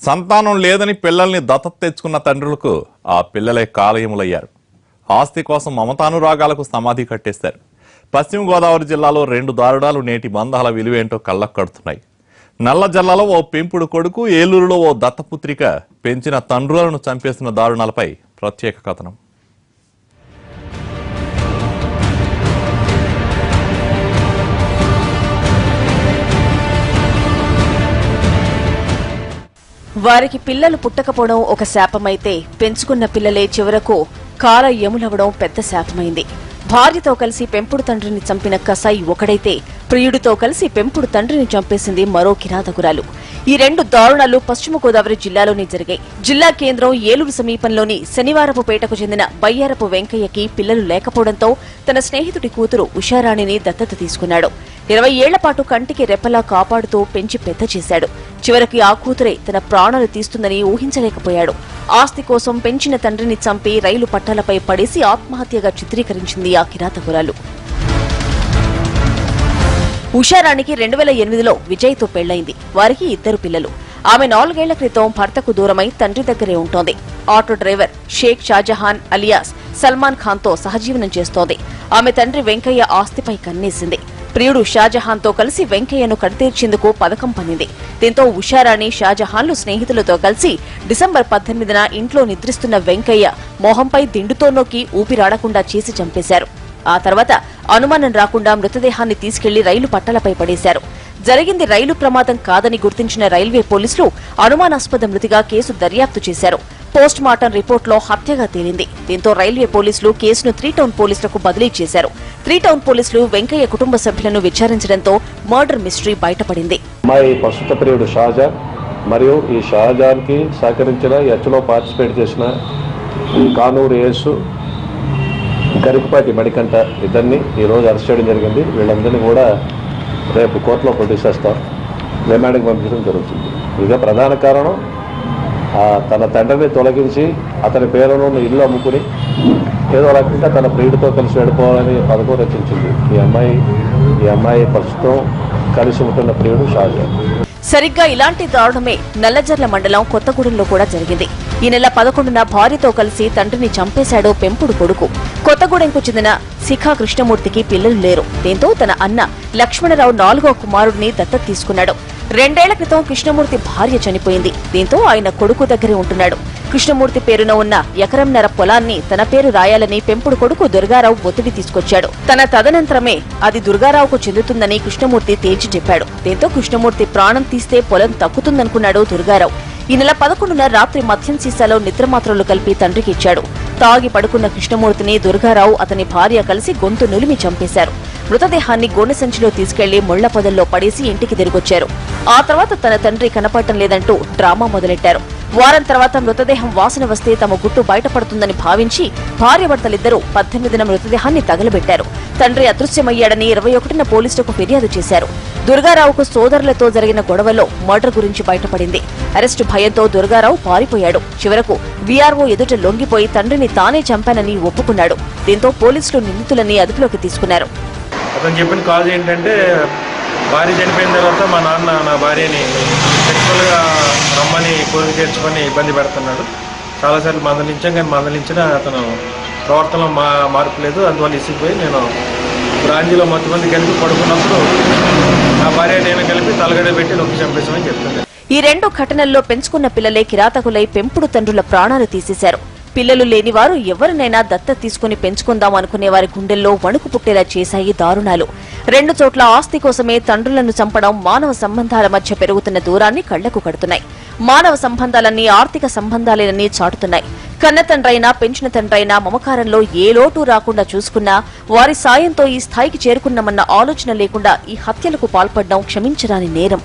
సంతానం లేదని పిల్లల్ని దత్తత తెచ్చుకున్న తండ్రులకు ఆ పిల్లలే కాలయములయ్యారు. ఆస్తి కోసం మమతానురాగాలకు సమాధి కట్టేశారు. పశ్చిమ గోదావరి జిల్లాలో 2 దారుణాలు నేటి బంధాల విలువేంటో కళ్ళకు కడుతున్నాయి. నల్లజల్లలో ఓ పెంపుడు కొడుకు, ఏలూరులో ఓ దత్తపుత్రిక పెంచిన తండ్రులను చంపేసిన దారుణాలపై ప్రత్యేక కథనం. వారికి పిల్లలు పుట్టకపోవడం ఒక శాపమైతే పెంచుకున్న పిల్లలే చివరకు కాల యములవడం పెద్ద శాపమైంది. భార్యతో కలిసి పెంపుడు తండ్రిని చంపిన కసాయి ఒకడైతే ప్రియుడితో కలిసి పెంపుడు తండ్రిని చంపేసింది మరో కిరాతకురాలు. ఈ 2 దారుణాలు పశ్చిమ గోదావరి జిల్లాలోనే జరిగాయి. జిల్లా కేంద్రం ఏలూరు సమీపంలోని శనివారపుపేటకు చెందిన బయ్యారపు వెంకయ్యకి పిల్లలు లేకపోవడంతో తన స్నేహితుడి కూతురు ఉషారాణిని దత్తత తీసుకున్నాడు. 20 ఏళ్ల పాటు కంటికి రెప్పలా కాపాడుతూ పెంచి పెద్ద చేశాడు. చివరికి ఆ కూతురే తన ప్రాణాలు తీస్తుందని ఊహించలేకపోయాడు. ఆస్తి కోసం పెంచిన తండ్రిని చంపి రైలు పట్టాలపై పడేసి ఆత్మహత్యగా చిత్రీకరించింది ఆ కిరాతకురాలు. ఉషారాణికి 2008లో విజయ్తో పెళ్లైంది. వారికి 2 పిల్లలు. ఆమె 4 ఏళ్ల క్రితం భర్తకు దూరమై తండ్రి దగ్గరే ఉంటోంది. Auto driver Sheikh Shahjahan alias Salman ఖాన్తో సహజీవనం చేస్తోంది. ఆమె తండ్రి వెంకయ్య ఆస్తిపై కన్నేసింది. ప్రియుడు షాజహాన్తో కలిసి వెంకయ్యను కడితీర్చేందుకు పథకం పన్నింది. దీంతో ఉషారాణి, షాజహాన్లు స్నేహితులతో కలిసి డిసెంబర్ 18న ఇంట్లో నిద్రిస్తున్న వెంకయ్య మొహంపై దిండుతో నొక్కి ఊపిరాడకుండా చేసి చంపేశారు. ఆ తర్వాత అనుమానం రాకుండా మృతదేహాన్ని తీసుకెళ్లి రైలు పట్టాలపై పడేశారు. జరిగింది రైలు ప్రమాదం కాదని గుర్తించిన రైల్వే పోలీసులు అనుమానాస్పద మృతిగా కేసు దర్యాప్తు చేశారు. పోస్ట్ మార్టం రిపోర్టులో హత్యగా తేలింది. దీంతో రైల్వే పోలీసులు కేసును 3 టౌన్ పోలీసులకు బదిలీ చేశారు. 3 టౌన్ పోలీసులు వెంకయ్య కుటుంబ సభ్యులను విచారించడంతో మర్డర్ మిస్టరీ బయటపడింది. ప్రస్తుత ప్రియుడు షాజహాన్ మరియు ఈ షాజహాన్ కి సహకరించిన ఎచ్లో పార్టిసిపేట్ చేసిన కానూరు యేసు, గరికపాటి మణికంఠ ఇద్దరిని ఈరోజు అరెస్ట్ చేయడం జరిగింది. వీళ్ళందరినీ కూడా రేపు కోర్టులో ప్రొడ్యూస్ చేస్తాం, రిమాండ్కి పంపించడం జరుగుతుంది. ఇక ప్రధాన కారణం తన తండ్రిని తొలగించి అతని పేరును ఇల్లు అమ్ముకుని ఏదో రకంగా తన ప్రియుడితో కలిసి వెళ్ళిపోవాలని పథకం రచించింది. ఈ అమ్మాయి ప్రస్తుతం కలిసి ఉంటున్న ప్రియుడు షాజహాన్. సరిగ్గా ఇలాంటి దారుణమే నల్లజర్ల మండలం కొత్తగూడెంలో కూడా జరిగింది. ఈ నెల 11న భార్యతో కలిసి తండ్రిని చంపేశాడు పెంపుడు కొడుకు. కొత్తగూడెంకు చెందిన శిఖా కృష్ణమూర్తికి పిల్లలు లేరు. దీంతో తన అన్న లక్ష్మణరావు 4వ కుమారుడిని దత్తత తీసుకున్నాడు. 2 ఏళ్ల క్రితం కృష్ణమూర్తి భార్య చనిపోయింది. దీంతో ఆయన కొడుకు దగ్గరే ఉంటున్నాడు. కృష్ణమూర్తి పేరున ఉన్న 1.5 ఎకరం పొలాన్ని తన పేరు రాయాలని పెంపుడు కొడుకు దుర్గారావు ఒత్తిడి తీసుకొచ్చాడు. తన తదనంతరమే అది దుర్గారావుకు చెందుతుందని కృష్ణమూర్తి తేల్చి చెప్పాడు. దీంతో కృష్ణమూర్తి ప్రాణం తీస్తే పొలం తక్కుతుందనుకున్నాడు దుర్గారావు. ఈ నెల 11న రాత్రి మద్యం సీసాలో నిద్రమాత్రలు కలిపి తండ్రికి ఇచ్చాడు. తాగి పడుకున్న కృష్ణమూర్తిని దుర్గారావు, అతని భార్య కలిసి గొంతు నులిమి చంపేశారు. మృతదేహాన్ని గోనె సంచిలో తీసుకెళ్లి ముళ్ల పొదల్లో పడేసి ఇంటికి తిరిగొచ్చారు. ఆ తర్వాత తన తండ్రి కనపడటం లేదంటూ డ్రామా మొదలెట్టారు. వారం తర్వాత మృతదేహం వాసన వస్తే తమ గుట్టు బయటపడుతుందని భావించి భార్యాభర్తలిద్దరూ 18న మృతదేహాన్ని తగలబెట్టారు. తండ్రి అదృశ్యమయ్యాడని 21న పోలీసులకు ఫిర్యాదు చేశారు. దుర్గారావుకు సోదరులతో జరిగిన గొడవలో మర్డర్ గురించి బయటపడింది. అరెస్టు భయంతో దుర్గారావు పారిపోయాడు. చివరకు వీఆర్ఓ ఎదుట లొంగిపోయి తండ్రిని తానే చంపానని ఒప్పుకున్నాడు. దీంతో పోలీసులు నిందితులని అదుపులోకి తీసుకున్నారు. అతను చెప్పిన కాజ్ ఏంటంటే, భార్య చనిపోయిన తర్వాత మా నాన్న నా భార్యని సెక్సువల్గా రమ్మని కోరిక తీర్చుకొని ఇబ్బంది పెడుతున్నాడు. చాలాసార్లు మందలించాం, కానీ మందలించినా అతను ప్రవర్తనలో మార్పు లేదు. అందువల్ల ఇసిగిపోయి నేను రాంజీలో మొత్తం మంది కలిపి పడుకున్నప్పుడు నా భార్య నేను కలిపి తలగడ పెట్టి నొక్కి చంపేశామని చెప్తున్నాను. ఈ 2 ఘటనల్లో పెంచుకున్న పిల్లలే కిరాతకులై పెంపుడు తండ్రుల ప్రాణాలు తీసేశారు. పిల్లలు లేనివారు ఎవరినైనా దత్తత తీసుకుని పెంచుకుందాం అనుకునే వారి గుండెల్లో వణుకు పుట్టేలా చేశాయి దారుణాలు. 2 చోట్ల ఆస్తి కోసమే తండ్రులను చంపడం మానవ సంబంధాల మధ్య పెరుగుతున్న దూరాన్ని కళ్లకు కడుతున్నాయి. మానవ సంబంధాలన్నీ ఆర్థిక సంబంధాలేనని చాటుతున్నాయి. కన్న తండ్రైనా పెంచిన తండ్రైనా మమకారంలో ఏ లోటు రాకుండా చూసుకున్నా, వారి సాయంతో ఈ స్థాయికి చేరుకున్నామన్న ఆలోచన లేకుండా ఈ హత్యలకు పాల్పడడం క్షమించరాని నేరం.